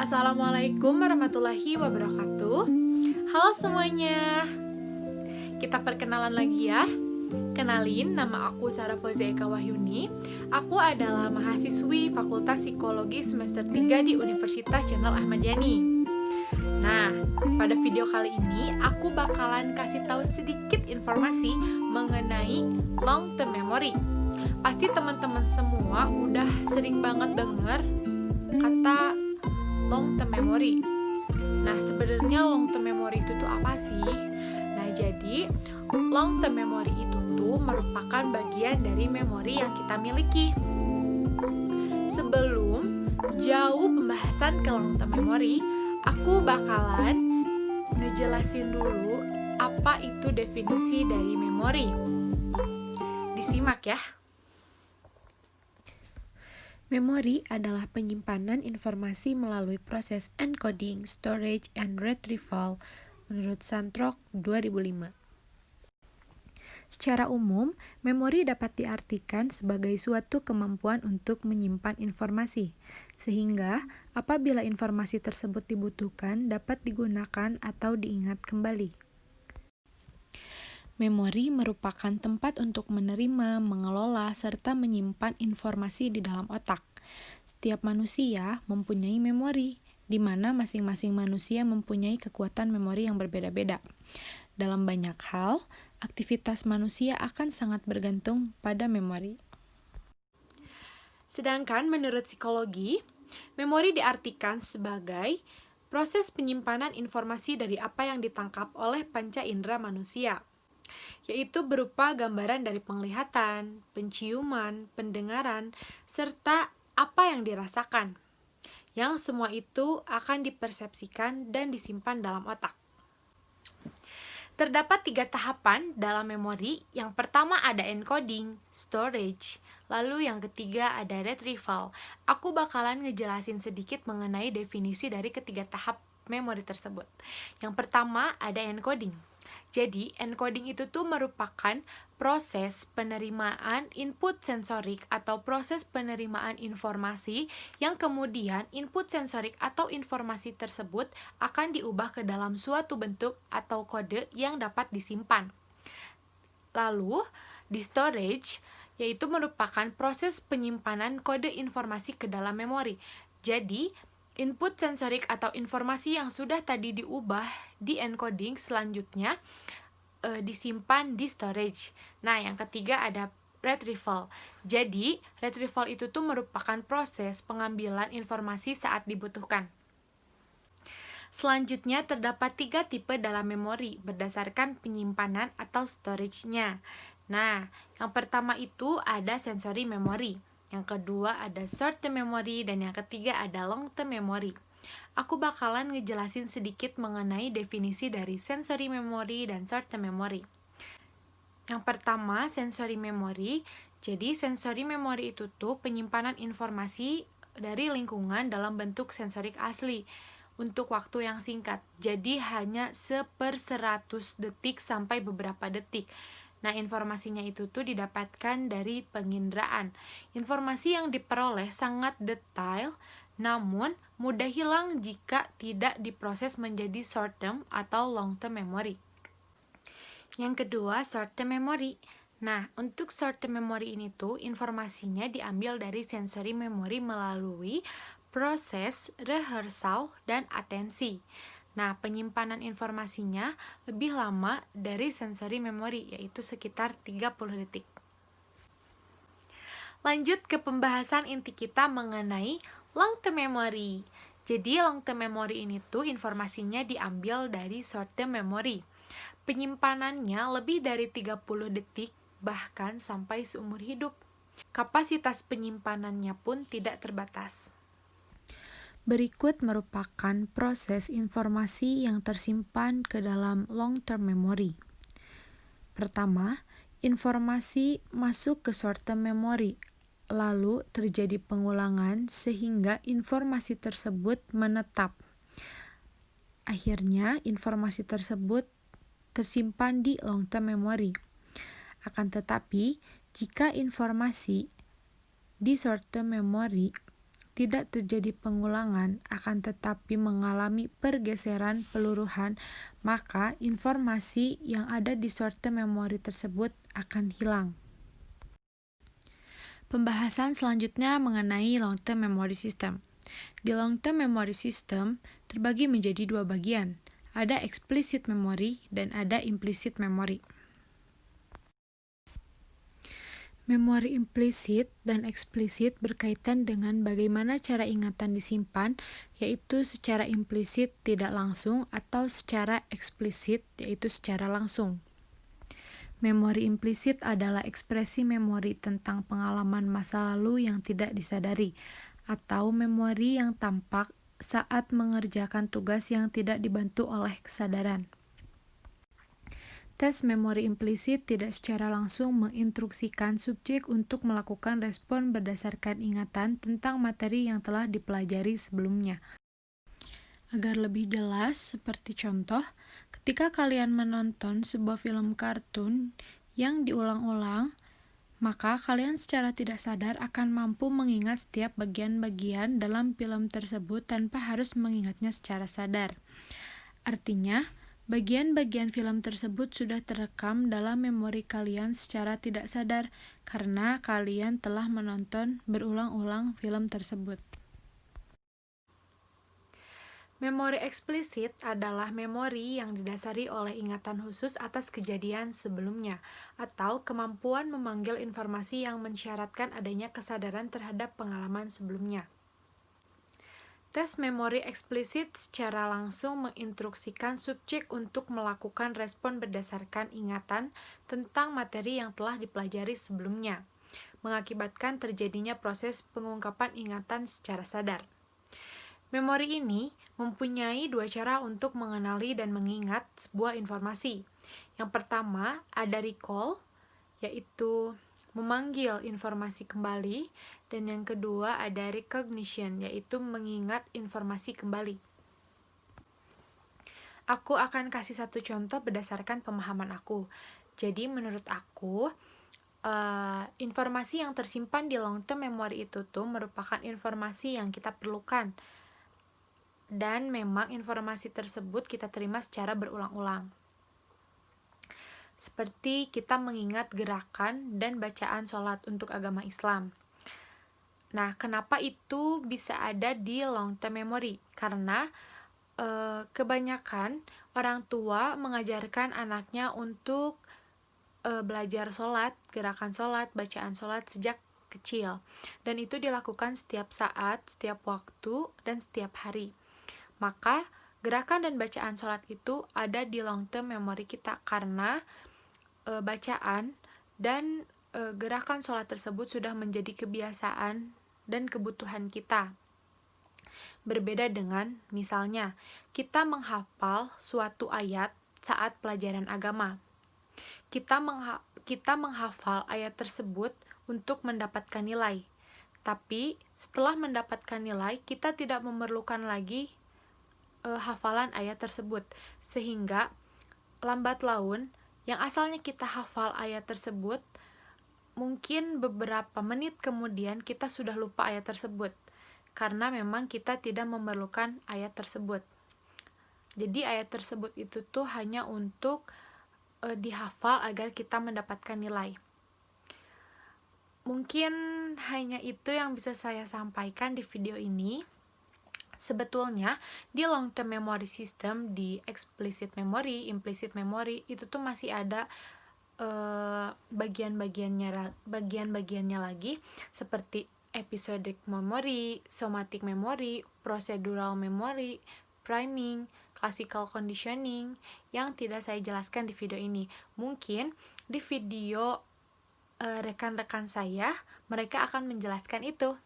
Assalamualaikum warahmatullahi wabarakatuh. Halo semuanya. Kita perkenalan lagi ya. Kenalin, nama aku Sarah Fauzia Eka Wahyuni. Aku adalah mahasiswi Fakultas Psikologi semester 3 di Universitas Jenderal Ahmad Yani. Nah, pada video kali ini aku bakalan kasih tahu sedikit informasi mengenai long term memory. Pasti teman-teman semua udah sering banget denger kata long term memory. Nah, sebenarnya long term memory itu tuh apa sih? Nah, jadi long term memory itu tuh merupakan bagian dari memori yang kita miliki. Sebelum jauh pembahasan ke long term memory, aku bakalan ngejelasin dulu apa itu definisi dari memori. Disimak ya. Memori adalah penyimpanan informasi melalui proses encoding, storage, and retrieval menurut Santrock 2005. Secara umum, memori dapat diartikan sebagai suatu kemampuan untuk menyimpan informasi, sehingga apabila informasi tersebut dibutuhkan dapat digunakan atau diingat kembali. Memori merupakan tempat untuk menerima, mengelola, serta menyimpan informasi di dalam otak. Setiap manusia mempunyai memori, di mana masing-masing manusia mempunyai kekuatan memori yang berbeda-beda. Dalam banyak hal, aktivitas manusia akan sangat bergantung pada memori. Sedangkan menurut psikologi, memori diartikan sebagai proses penyimpanan informasi dari apa yang ditangkap oleh panca indera manusia, yaitu berupa gambaran dari penglihatan, penciuman, pendengaran, serta apa yang dirasakan. Yang semua itu akan dipersepsikan dan disimpan dalam otak. Terdapat 3 tahapan dalam memori. Yang pertama ada encoding, storage, lalu yang ketiga ada retrieval. Aku bakalan ngejelasin sedikit mengenai definisi dari ketiga tahap memori tersebut. Yang pertama ada encoding. Jadi, encoding itu tuh merupakan proses penerimaan input sensorik atau proses penerimaan informasi yang kemudian input sensorik atau informasi tersebut akan diubah ke dalam suatu bentuk atau kode yang dapat disimpan. Lalu, di storage, yaitu merupakan proses penyimpanan kode informasi ke dalam memori. Jadi, input sensorik atau informasi yang sudah tadi diubah di encoding selanjutnya disimpan di storage. Nah, yang ketiga ada retrieval. Jadi, retrieval itu tuh merupakan proses pengambilan informasi saat dibutuhkan. Selanjutnya terdapat 3 tipe dalam memori berdasarkan penyimpanan atau storage-nya. Nah, yang pertama itu ada sensory memory. Yang kedua ada short term memory, dan yang ketiga ada long term memory. Aku bakalan ngejelasin sedikit mengenai definisi dari sensory memory dan short term memory. Yang pertama, sensory memory. Jadi, sensory memory itu tuh penyimpanan informasi dari lingkungan dalam bentuk sensorik asli untuk waktu yang singkat. Jadi, hanya 1/100 detik sampai beberapa detik. Nah, informasinya itu tuh didapatkan dari penginderaan. Informasi yang diperoleh sangat detail, namun mudah hilang jika tidak diproses menjadi short term atau long term memory. Yang kedua, short term memory. Nah, untuk short term memory ini tuh informasinya diambil dari sensory memory melalui proses rehearsal dan atensi. Nah, penyimpanan informasinya lebih lama dari sensory memory, yaitu sekitar 30 detik. Lanjut ke pembahasan inti kita mengenai long term memory. Jadi, long term memory ini tuh informasinya diambil dari short term memory. Penyimpanannya lebih dari 30 detik, bahkan sampai seumur hidup. Kapasitas penyimpanannya pun tidak terbatas. Berikut merupakan proses informasi yang tersimpan ke dalam long-term memory. Pertama, informasi masuk ke short-term memory, lalu terjadi pengulangan sehingga informasi tersebut menetap. Akhirnya, informasi tersebut tersimpan di long-term memory. Akan tetapi, jika informasi di short-term memory tidak terjadi pengulangan, akan tetapi mengalami pergeseran peluruhan, maka informasi yang ada di short-term memory tersebut akan hilang. Pembahasan selanjutnya mengenai long-term memory system. Di long-term memory system terbagi menjadi dua bagian. Ada explicit memory dan ada implicit memory. Memori implisit dan eksplisit berkaitan dengan bagaimana cara ingatan disimpan, yaitu secara implisit tidak langsung atau secara eksplisit, yaitu secara langsung. Memori implisit adalah ekspresi memori tentang pengalaman masa lalu yang tidak disadari, atau memori yang tampak saat mengerjakan tugas yang tidak dibantu oleh kesadaran. Tes memori implisit tidak secara langsung menginstruksikan subjek untuk melakukan respon berdasarkan ingatan tentang materi yang telah dipelajari sebelumnya. Agar lebih jelas, seperti contoh, ketika kalian menonton sebuah film kartun yang diulang-ulang, maka kalian secara tidak sadar akan mampu mengingat setiap bagian-bagian dalam film tersebut tanpa harus mengingatnya secara sadar. Artinya, bagian-bagian film tersebut sudah terekam dalam memori kalian secara tidak sadar karena kalian telah menonton berulang-ulang film tersebut. Memori eksplisit adalah memori yang didasari oleh ingatan khusus atas kejadian sebelumnya atau kemampuan memanggil informasi yang mensyaratkan adanya kesadaran terhadap pengalaman sebelumnya. Tes memori eksplisit secara langsung menginstruksikan subjek untuk melakukan respon berdasarkan ingatan tentang materi yang telah dipelajari sebelumnya, mengakibatkan terjadinya proses pengungkapan ingatan secara sadar. Memori ini mempunyai dua cara untuk mengenali dan mengingat sebuah informasi. Yang pertama ada recall, yaitu memanggil informasi kembali, dan yang kedua ada recognition, yaitu mengingat informasi kembali. Aku akan kasih satu contoh berdasarkan pemahaman aku. Jadi menurut aku, informasi yang tersimpan di long term memory itu tuh merupakan informasi yang kita perlukan. Dan memang informasi tersebut kita terima secara berulang-ulang. Seperti kita mengingat gerakan dan bacaan sholat untuk agama Islam. Nah, kenapa itu bisa ada di long term memory? Karena kebanyakan orang tua mengajarkan anaknya untuk belajar sholat, gerakan sholat, bacaan sholat sejak kecil. Dan itu dilakukan setiap saat, setiap waktu, dan setiap hari. Maka, gerakan dan bacaan sholat itu ada di long term memory kita karena bacaan dan gerakan sholat tersebut sudah menjadi kebiasaan dan kebutuhan kita. Berbeda dengan, misalnya, kita menghafal suatu ayat saat pelajaran agama. Kita menghafal ayat tersebut untuk mendapatkan nilai. Tapi, setelah mendapatkan nilai, kita tidak memerlukan lagi hafalan ayat tersebut. Sehingga, lambat laun, yang asalnya kita hafal ayat tersebut, mungkin beberapa menit kemudian kita sudah lupa ayat tersebut. Karena memang kita tidak memerlukan ayat tersebut. Jadi ayat tersebut itu tuh hanya untuk dihafal agar kita mendapatkan nilai. Mungkin hanya itu yang bisa saya sampaikan di video ini. Sebetulnya di long term memory system, di explicit memory, implicit memory itu tuh masih ada bagian-bagiannya lagi seperti episodic memory, somatic memory, procedural memory, priming, classical conditioning yang tidak saya jelaskan di video ini. Mungkin di video rekan-rekan saya mereka akan menjelaskan itu.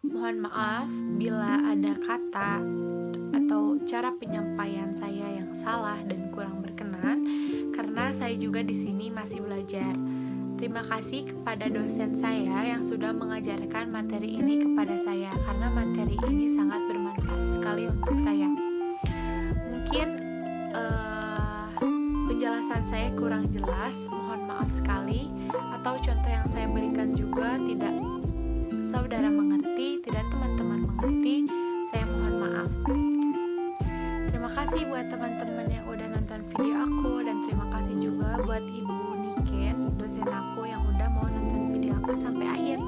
Mohon maaf bila ada kata atau cara penyampaian saya yang salah dan kurang berkenan, karena saya juga di sini masih belajar. Terima kasih kepada dosen saya yang sudah mengajarkan materi ini kepada saya, karena materi ini sangat bermanfaat sekali untuk saya. Mungkin penjelasan saya kurang jelas, mohon maaf sekali, atau contoh yang saya berikan juga tidak saudara mengerti. tidak teman-teman mengerti, saya mohon maaf. Terima kasih buat teman-teman yang udah nonton video aku, dan terima kasih juga buat Ibu Niken, dosen aku yang udah mau nonton video aku sampai akhir.